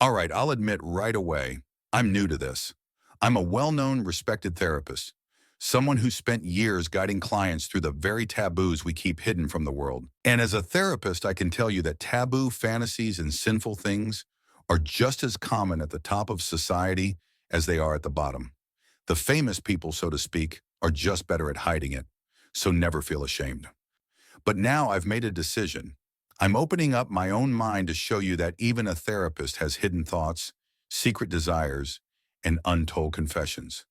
All right, I'll admit right away, I'm new to this. I'm a well-known, respected therapist, someone who spent years guiding clients through the very taboos we keep hidden from the world. And as a therapist, I can tell you that taboo fantasies and sinful things are just as common at the top of society as they are at the bottom. The famous people, so to speak, are just better at hiding it, so never feel ashamed. But now I've made a decision. I'm opening up my own mind to show you that even a therapist has hidden thoughts, secret desires, and untold confessions.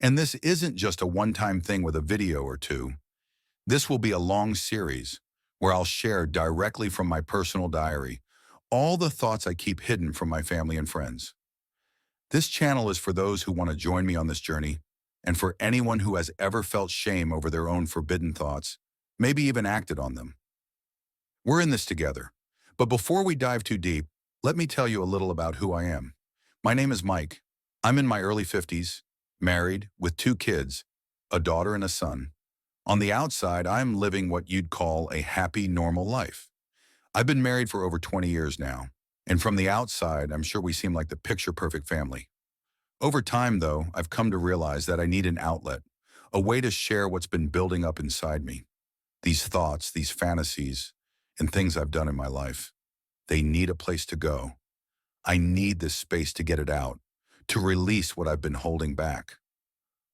And this isn't just a one-time thing with a video or two. This will be a long series where I'll share directly from my personal diary all the thoughts I keep hidden from my family and friends. This channel is for those who want to join me on this journey and for anyone who has ever felt shame over their own forbidden thoughts, maybe even acted on them. We're in this together. But before we dive too deep, let me tell you a little about who I am. My name is Mike. I'm in my early 50s, married, with 2 kids, a daughter and a son. On the outside, I'm living what you'd call a happy, normal life. I've been married for over 20 years now, and from the outside, I'm sure we seem like the picture-perfect family. Over time, though, I've come to realize that I need an outlet, a way to share what's been building up inside me. These thoughts, these fantasies, and things I've done in my life. They need a place to go. I need this space to get it out, to release what I've been holding back.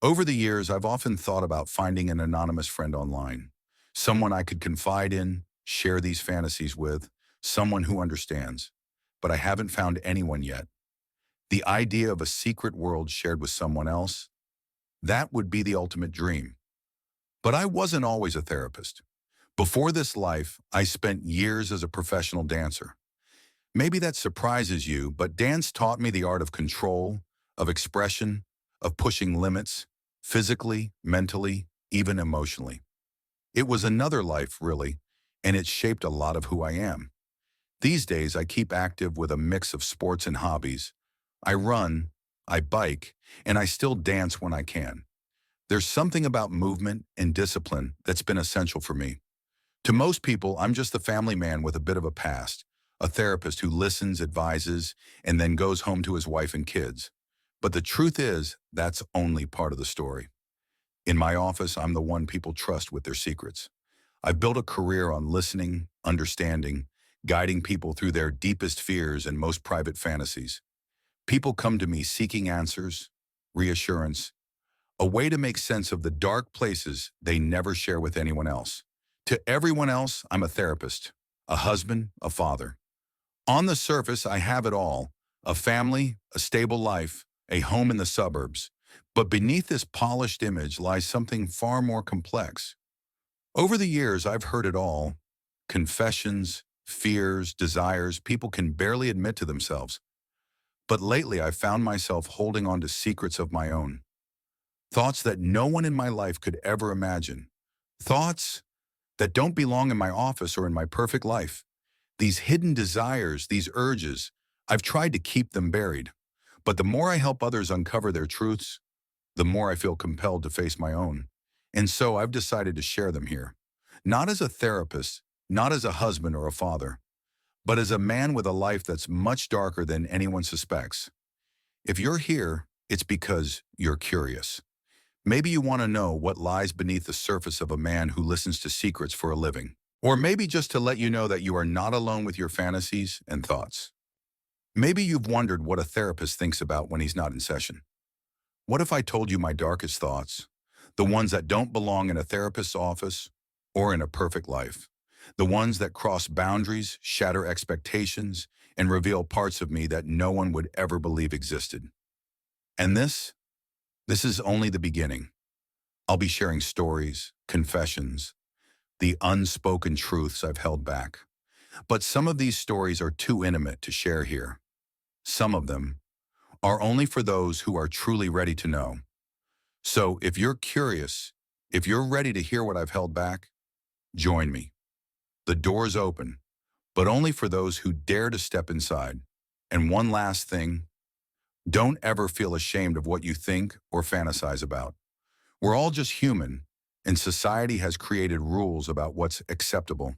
Over the years, I've often thought about finding an anonymous friend online, someone I could confide in, share these fantasies with, someone who understands. But I haven't found anyone yet. The idea of a secret world shared with someone else, that would be the ultimate dream. But I wasn't always a therapist. Before this life, I spent years as a professional dancer. Maybe that surprises you, but dance taught me the art of control, of expression, of pushing limits, physically, mentally, even emotionally. It was another life, really, and it shaped a lot of who I am. These days, I keep active with a mix of sports and hobbies. I run, I bike, and I still dance when I can. There's something about movement and discipline that's been essential for me. To most people, I'm just the family man with a bit of a past, a therapist who listens, advises, and then goes home to his wife and kids. But the truth is, that's only part of the story. In my office, I'm the one people trust with their secrets. I've built a career on listening, understanding, guiding people through their deepest fears and most private fantasies. People come to me seeking answers, reassurance, a way to make sense of the dark places they never share with anyone else. To everyone else, I'm a therapist, a husband, a father. On the surface, I have it all, a family, a stable life, a home in the suburbs. But beneath this polished image lies something far more complex. Over the years, I've heard it all, confessions, fears, desires people can barely admit to themselves. But lately, I've found myself holding on to secrets of my own. Thoughts that no one in my life could ever imagine. Thoughts that don't belong in my office or in my perfect life. These hidden desires, these urges, I've tried to keep them buried. But the more I help others uncover their truths, the more I feel compelled to face my own. And so I've decided to share them here. Not as a therapist, not as a husband or a father, but as a man with a life that's much darker than anyone suspects. If you're here, it's because you're curious. Maybe you want to know what lies beneath the surface of a man who listens to secrets for a living. Or maybe just to let you know that you are not alone with your fantasies and thoughts. Maybe you've wondered what a therapist thinks about when he's not in session. What if I told you my darkest thoughts, the ones that don't belong in a therapist's office or in a perfect life, the ones that cross boundaries, shatter expectations, and reveal parts of me that no one would ever believe existed? And this is only the beginning. I'll be sharing stories, confessions, the unspoken truths I've held back. But some of these stories are too intimate to share here. Some of them are only for those who are truly ready to know. So if you're curious, if you're ready to hear what I've held back, join me. The door's open, but only for those who dare to step inside. And one last thing, don't ever feel ashamed of what you think or fantasize about. We're all just human, and society has created rules about what's acceptable